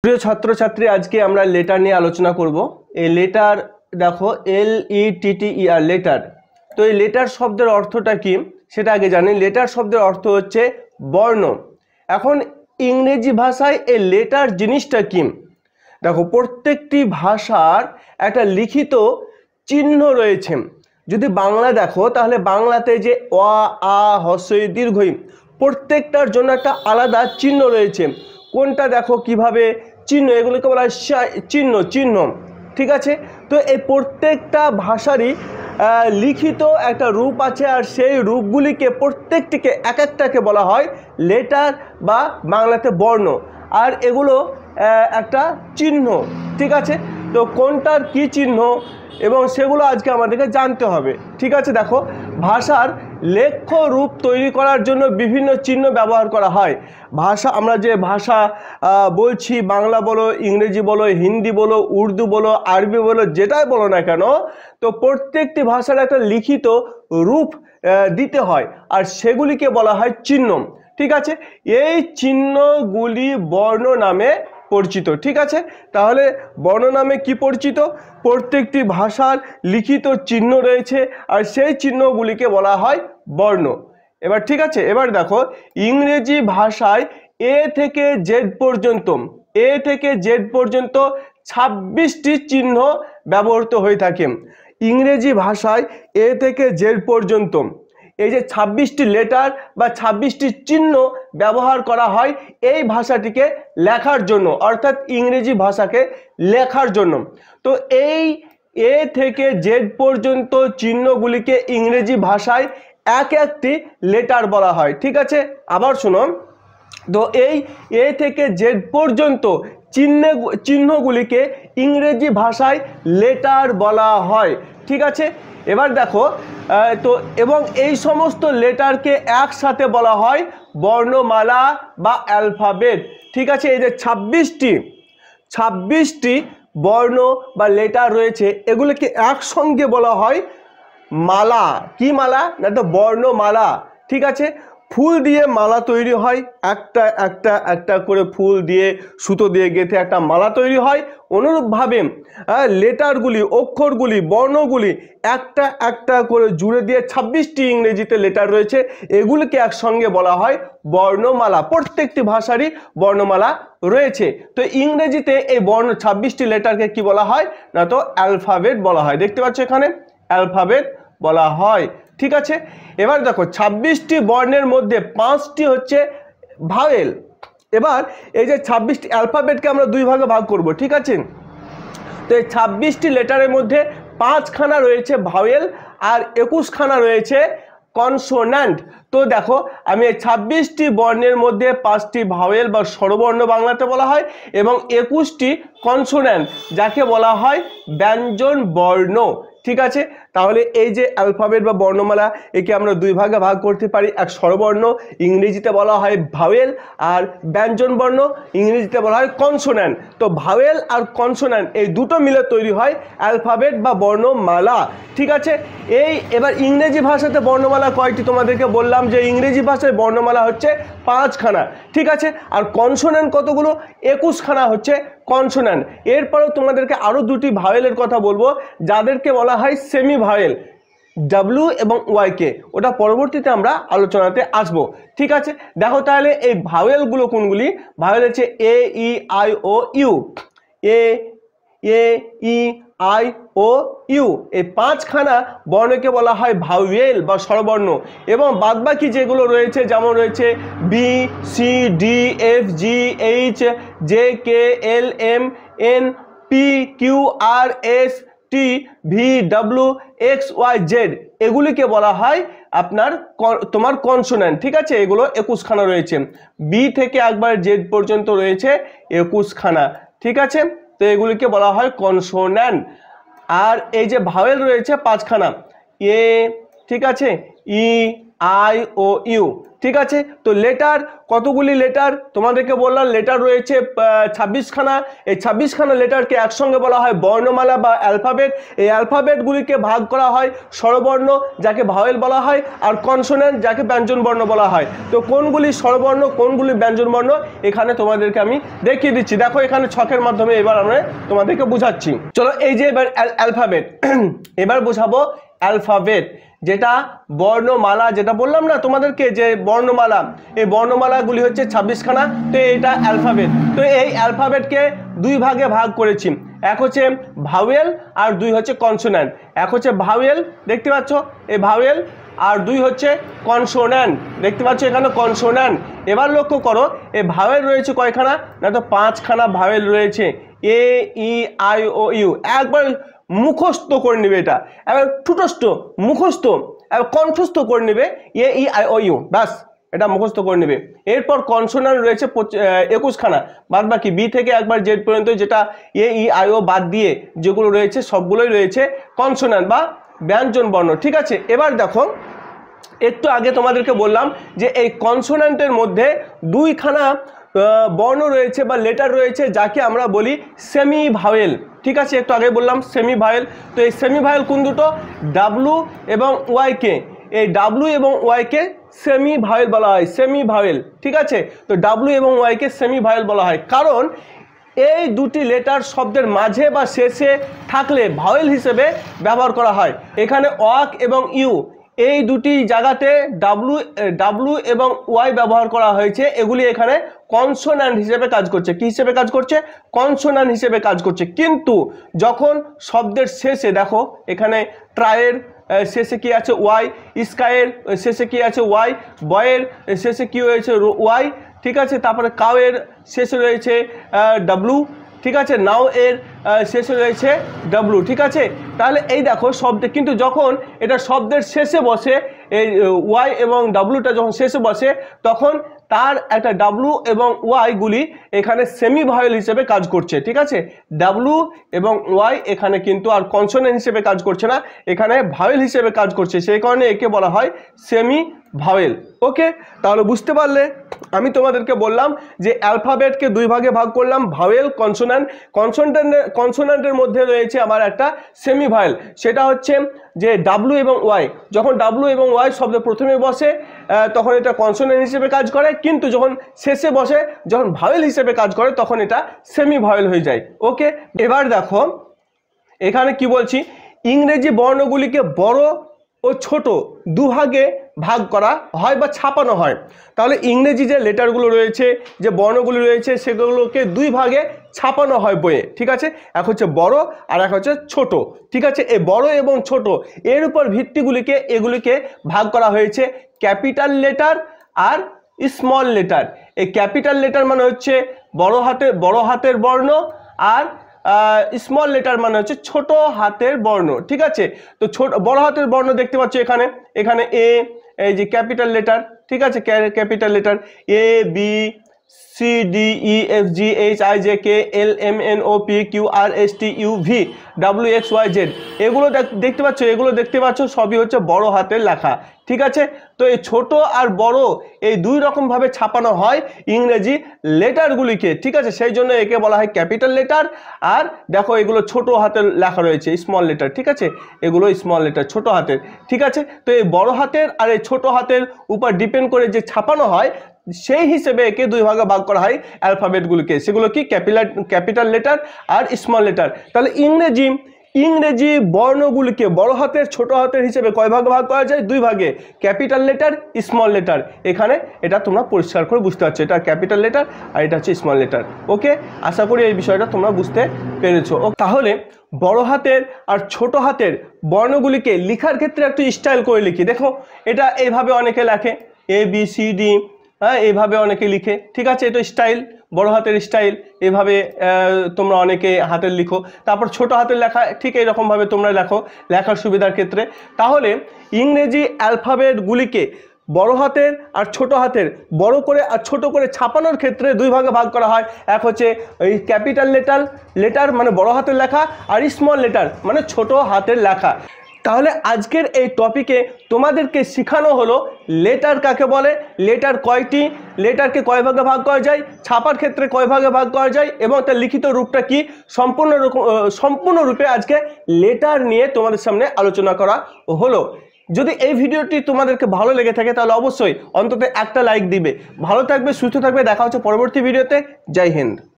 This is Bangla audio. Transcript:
প্রিয় ছাত্রছাত্রী, আজকে আমরা লেটার নিয়ে আলোচনা করব। এই লেটার দেখো, LETTER লেটার। তো এই লেটার শব্দের অর্থটা কি সেটা আগে জানি। লেটার শব্দের অর্থ হচ্ছে বর্ণ। এখন ইংরেজি ভাষায় এই লেটার জিনিসটা কি দেখো, প্রত্যেকটি ভাষার একটা লিখিত চিহ্ন রয়েছে। যদি বাংলা দেখো তাহলে বাংলাতে যে অ, আ, হ্রস্ব ই, দীর্ঘ ই, প্রত্যেকটার জন্য একটা আলাদা চিহ্ন রয়েছে। কোনটা দেখো কিভাবে চিহ্ন, এগুলোকে বলা হয় চিহ্ন চিহ্ন। ঠিক আছে, তো এই প্রত্যেকটা ভাষারই লিখিত একটা রূপ আছে, আর সেই রূপগুলিকে প্রত্যেকটিকে এক একটাকে বলা হয় লেটার বা বাংলাতে বর্ণ। আর এগুলো একটা চিহ্ন। ঠিক আছে, তো কোনটার কি চিহ্ন এবং সেগুলো আজকে আমাদেরকে জানতে হবে। ঠিক আছে, দেখো, ভাষার লেখ্য রূপ তৈরি করার জন্য বিভিন্ন চিহ্ন ব্যবহার করা হয়। ভাষা, আমরা যে ভাষা বলছি, বাংলা বলো, ইংরেজি বলো, হিন্দি বলো, উর্দু বলো, আরবি বলো, যেটাই বলো না কেন, তো প্রত্যেকটি ভাষার একটা লিখিত রূপ দিতে হয়, আর সেগুলিকে বলা হয় চিহ্ন। ঠিক আছে, এই চিহ্নগুলি বর্ণ নামে পরিচিত। ঠিক আছে, তাহলে বর্ণ নামে কি পরিচিত? প্রত্যেকটি ভাষার লিখিত চিহ্ন রয়েছে, আর সেই চিহ্নগুলিকে বলা হয় বর্ণ। এবার ঠিক আছে, এবার দেখো, ইংরেজি ভাষায় এ থেকে জেড পর্যন্ত 26টি চিহ্ন ব্যবহৃত হয়ে থাকে। ইংরেজি ভাষায় এ থেকে জেড পর্যন্ত এই যে 26টি লেটার বা 26টি চিহ্ন ব্যবহার করা হয় এই ভাষাটিকে লেখার জন্য, অর্থাৎ ইংরেজি ভাষাকে লেখার জন্য। তো এই এ থেকে জেড পর্যন্ত চিহ্নগুলিকে ইংরেজি ভাষায় এক একটি লেটার বলা হয়। ঠিক আছে, আবার শুনুন, তো এই এ থেকে জেড পর্যন্ত চিহ্নগুলিকে ইংরেজি ভাষায় লেটার বলা হয়। ঠিক আছে, এবার দেখো, তো এবং এই সমস্ত লেটারকে একসাথে বলা হয় বর্ণমালা বা অ্যালফাবেট। ঠিক আছে, এই যে 26টি বর্ণ বা লেটার রয়েছে, এগুলোকে একসঙ্গে বলা হয় মালা। কি মালা? না তো বর্ণমালা। ঠিক আছে, ফুল দিয়ে মালা তৈরি হয়, একটা একটা একটা করে ফুল দিয়ে সুতো দিয়ে গেঁথে একটা মালা তৈরি হয়। অনুরূপভাবে লেটারগুলি, অক্ষরগুলি, বর্ণগুলি একটা একটা করে জুড়ে দিয়ে 26টি ইংরেজিতে লেটার রয়েছে, এগুলিকে একসঙ্গে বলা হয় বর্ণমালা। প্রত্যেকটি ভাষারই বর্ণমালা রয়েছে। তো ইংরেজিতে এই 26টি লেটারকে কি বলা হয়? না তো অ্যালফাবেট বলা হয়। দেখতে পাচ্ছ এখানে অ্যালফাবেট বলা হয়। ঠিক আছে, এবার দেখো, 26টি বর্ণের মধ্যে 5টি হচ্ছে ভাওয়েল। এবার এই যে 26টি অ্যালফাবেটকে আমরা দুই ভাগে ভাগ করব। ঠিক আছে, তো এই 26টি লেটারের মধ্যে 5খানা রয়েছে ভাওয়েল আর 21খানা রয়েছে কনসোন্যান্ট। তো দেখো, আমি এই 26টি বর্ণের মধ্যে 5টি ভাওয়েল বা স্বরবর্ণ বাংলাতে বলা হয় এবং 21টি কনসোন্যান্ট, যাকে বলা হয় ব্যঞ্জন বর্ণ। ঠিক আছে, তাহলে এই যে অ্যালফাবেট বা বর্ণমালা, একে আমরা দুই ভাগে ভাগ করতে পারি। এক স্বরবর্ণ, ইংরেজিতে বলা হয় ভাওয়েল, আর ব্যঞ্জন বর্ণ, ইংরেজিতে বলা হয় কনসোন্যান্ট। তো ভাওয়েল আর কনসোন্যান্ট এই দুটো মিলে তৈরি হয় অ্যালফাবেট বা বর্ণমালা। ঠিক আছে, এবার ইংরেজি ভাষাতে বর্ণমালা কয়টি তোমাদেরকে বললাম যে ইংরেজি ভাষায় বর্ণমালা হচ্ছে 5খানা। ঠিক আছে, আর কনসোন্যান্ট কতগুলো? 21খানা হচ্ছে কনসোন্যান্ট। এরপরেও তোমাদেরকে আরও দুটি ভাওয়েলের কথা বলবো, যাদেরকে বলা হয় সেমি ভাওয়েল, ডাব্লিউ এবং ওয়াইকে। ওটা পরবর্তীতে আমরা আলোচনাতে আসব। ঠিক আছে, দেখো তাহলে এই ভাওয়েলগুলো কোনগুলি? ভাওয়েল হচ্ছে A, E, I, O, U. A, E, I, O, U, এই 5খানা বর্ণকে বলা হয় ভাওয়েল বা স্বরবর্ণ। এবং বাদবাকি যেগুলো রয়েছে, যেমন রয়েছে B, C, D, F, G, H, J, K, L, M, N, P, Q, R, S, T, V, W, X, Y, Z, এগুলিকে বলা হয় তোমার কনসোন্যান্ট। ঠিক আছে, এগুলো 21খানা রয়েছে। বি থেকে একবার জেড পর্যন্ত রয়েছে 21খানা। ঠিক আছে, তো এগুলিকে বলা হয় কনসোন্যান্ট। আর এই যে ভাওয়েল রয়েছে 5খানা, এ, ঠিক আছে, ই, আই ও ইউ। ঠিক আছে, তো লেটার কতগুলি লেটার তোমাদেরকে বললাম, লেটার রয়েছে 26খানা। এই 26খানা লেটারকে একসঙ্গে বলা হয় বর্ণমালা বা অ্যালফাবেট। এই অ্যালফাবেটগুলিকে ভাগ করা হয় স্বরবর্ণ, যাকে ভাওয়েল বলা হয়, আর কনসোনেন্ট, যাকে ব্যঞ্জনবর্ণ বলা হয়। তো কোনগুলি স্বরবর্ণ, কোনগুলি ব্যঞ্জনবর্ণ, এখানে তোমাদেরকে আমি দেখিয়ে দিচ্ছি। দেখো এখানে ছকের মাধ্যমে এবার আমরা তোমাদেরকে বুঝাচ্ছি। চলো, এই যে এবার অ্যালফাবেট, এবার বোঝাবো অ্যালফাবেট, যেটা বর্ণমালা, যেটা বললাম না তোমাদেরকে যে বর্ণমালা, এই বর্ণমালাগুলি হচ্ছে 26খানা। তো এটা অ্যালফাবেট। তো এই অ্যালফাবেটকে দুই ভাগে ভাগ করেছি, এক হচ্ছে ভাওয়েল আর দুই হচ্ছে কনসোন্যান্ট। এক হচ্ছে ভাওয়েল, দেখতে পাচ্ছ এই ভাওয়েল, আর দুই হচ্ছে কনসোন্যান্ট, দেখতে পাচ্ছ এখানে কনসোন্যান্ট। এবার লক্ষ্য করো, এই ভাওয়েল রয়েছে কয়খানা, না তো 5খানা ভাওয়েল রয়েছে, এ ই আই ও ইউ। একবার মুখস্থ করে নেবে, এটা এবার ঠুটস্থ মুখস্থ, এবার কণ্ঠস্থ করে নেবে, এ ই আই ও ইউ, ব্যাস এটা মুখস্থ করে নেবে। এরপর কনসোন্যান্ট রয়েছে 21খানা, বাদ বাকি বি থেকে একবার জেড পর্যন্ত, যেটা এ ই আই ও বাদ দিয়ে যেগুলো রয়েছে সবগুলোই রয়েছে কনসোন্যান্ট বা ব্যঞ্জন বর্ণ। ঠিক আছে, এবার দেখো একটু আগে তোমাদেরকে বললাম যে এই কনসোন্যান্টের মধ্যে দুইখানা বর্ণ রয়েছে বা লেটার রয়েছে, যাকে আমরা বলি সেমি ভাওয়েল। ঠিক আছে, একটু আগে বললাম সেমি ভাওয়েল। তো এই সেমি ভাওয়েল কোন দুটো, ডাব্লু এবং ওয়াইকে। এই ডাব্লু এবং ওয়াইকে সেমি ভাওয়েল বলা হয়, সেমি ভাওয়েল। ঠিক আছে, তো ডাব্লু এবং ওয়াইকে সেমি ভাওয়েল বলা হয়, কারণ এই দুটি লেটার শব্দের মাঝে বা শেষে থাকলে ভাওয়েল হিসেবে ব্যবহার করা হয়। এখানে ওয়াক এবং ইউ, এই দুটি জায়গাতে ডাব্লু এবং ওয়াই ব্যবহার করা হয়েছে, এগুলি এখানে কনসোন্যান্ট হিসেবে কাজ করছে। কি হিসেবে কাজ করছে? কনসোন্যান্ট হিসেবে কাজ করছে। কিন্তু যখন শব্দের শেষে, দেখো এখানে ট্রায়ের শেষে কি আছে, ওয়াই, স্কাইয়ের শেষে কি আছে, ওয়াই, বয়ের শেষে কি হয়েছে, ওয়াই। ঠিক আছে, তারপরে কাউয়ের শেষে রয়েছে ডাব্লু। ঠিক আছে, নাও এর শেষে রয়েছে ডাব্লু। ঠিক আছে, তাহলে এই দেখো শব্দে, কিন্তু যখন এটা শব্দের শেষে বসে, এই ওয়াই এবং ডাব্লুটা যখন শেষে বসে, তখন তার একটা ডাব্লু এবং ওয়াইগুলি এখানে সেমি ভাওয়েল হিসেবে কাজ করছে। ঠিক আছে, ডাব্লু এবং ওয়াই এখানে কিন্তু আর কনসোনেন্ট হিসেবে কাজ করছে না, এখানে ভাওয়েল হিসেবে কাজ করছে, সেই কারণে একে বলা হয় সেমি ভাওয়েল। ওকে, তাহলে বুঝতে পারলে আমি তোমাদেরকে বললাম যে অ্যালফাবেটকে দুই ভাগে ভাগ করলাম, ভাওয়েল, কনসোন্যান্ট। কনসোন্যান্টের মধ্যে রয়েছে আমার একটা সেমি ভাওয়েল, সেটা হচ্ছে যে ডাব্লু এবং ওয়াই। যখন ডাব্লু এবং ওয়াই শব্দ প্রথমে বসে তখন এটা কনসোন্যান্ট হিসেবে কাজ করে, কিন্তু যখন শেষে বসে, যখন ভাওয়েল হিসেবে কাজ করে, তখন এটা সেমি ভাওয়েল হয়ে যায়। ওকে, এবার দেখো এখানে কি বলছি, ইংরেজি বর্ণগুলিকে বড় ও ছোট দুভাগে ভাগ করা হয় বা ছাপানো হয়। তাহলে ইংরেজি যে লেটারগুলো রয়েছে, যে বর্ণগুলি রয়েছে, সেগুলোকে দুই ভাগে ছাপানো হয় বইয়ে। ঠিক আছে, এক হচ্ছে বড় আর এক হচ্ছে ছোট। ঠিক আছে, এই বড় এবং ছোট এর উপর এগুলিকে ভাগ করা হয়েছে ক্যাপিটাল লেটার আর স্মল লেটার। এই ক্যাপিটাল লেটার মানে হচ্ছে বড় হাতের বর্ণ, আর স্মল লেটার মানে হচ্ছে ছোট হাতের বর্ণ। ঠিক আছে, তো বড় হাতের বর্ণ দেখতে পাচ্ছ এখানে এই যে ক্যাপিটাল লেটার। ঠিক আছে, capital letter A B C D E F G H I J K L M N O P Q R S T U V W X Y Z, এগুলো দেখতে পাচ্ছ সবই হচ্ছে বড় হাতের লেখা। ঠিক আছে, তো এই ছোট আর বড় এই দুই রকমভাবে ছাপানো হয় ইংরেজি লেটারগুলিকে। ঠিক আছে, সেই জন্য একে বলা হয় ক্যাপিটাল লেটার। আর দেখো এগুলো ছোট হাতের লেখা রয়েছে, স্মল লেটার। ঠিক আছে, এগুলো স্মল লেটার, ছোট হাতের। ঠিক আছে, তো এই বড় হাতের আর এই ছোট হাতের উপর ডিপেন্ড করে যে ছাপানো হয়, সেই হিসেবে একে দুই ভাগে ভাগ করা হয় অ্যালফাবেটগুলোকে। সেগুলো কি ক্যাপিটাল লেটার আর স্মল লেটার। তাহলে ইংরেজি বর্ণগুলিকে বড় হাতের ছোট হাতের হিসেবে কয় ভাগে ভাগ করা যায়? দুই ভাগে, ক্যাপিটাল লেটার, স্মল লেটার। এখানে এটা তোমরা পরিষ্কার করে বুঝতে পারছো, এটা ক্যাপিটাল লেটার আর এটা হচ্ছে স্মল লেটার। ওকে, আশা করি এই বিষয়টা তোমরা বুঝতে পেরেছো। তাহলে বড় হাতের আর ছোট হাতের বর্ণগুলিকে লেখার ক্ষেত্রে একটু স্টাইল করে লিখি। দেখো এটা এইভাবে অনেকে লেখে, এ বি সি ডি, হ্যাঁ এইভাবে অনেকে লিখে। ঠিক আছে, এটা স্টাইল, বড় হাতের স্টাইল, এভাবে তোমরা অনেকে হাতের লিখো। তারপর ছোট হাতের লেখা ঠিক এইরকমভাবে তোমরা লেখো লেখার সুবিধার ক্ষেত্রে। তাহলে ইংরেজি অ্যালফাবেটগুলিকে বড় হাতের আর ছোট হাতের, বড় করে আর ছোট করে ছাপানোর ক্ষেত্রে দুই ভাগে ভাগ করা হয়। এক হচ্ছে এই ক্যাপিটাল লেটার মানে বড় হাতের লেখা, আর স্মল লেটার মানে ছোট হাতের লেখা। তাহলে আজকের এই টপিকে তোমাদেরকে শেখানো হলো লেটার কাকে বলে, লেটার কয়টি, লেটারকে কয় ভাগে ভাগ করা যায়, ছাপার ক্ষেত্রে কয় ভাগে ভাগ করা যায় এবং তার লিখিত রূপটা কি, সম্পূর্ণরূপে আজকে লেটার নিয়ে তোমাদের সামনে আলোচনা করা হলো। যদি এই ভিডিওটি তোমাদেরকে ভালো লেগে থাকে তাহলে অবশ্যই অন্তত একটা লাইক দিবে। ভালো থাকবে, সুস্থ থাকবে, দেখা হচ্ছে পরবর্তী ভিডিওতে। জয় হিন্দ।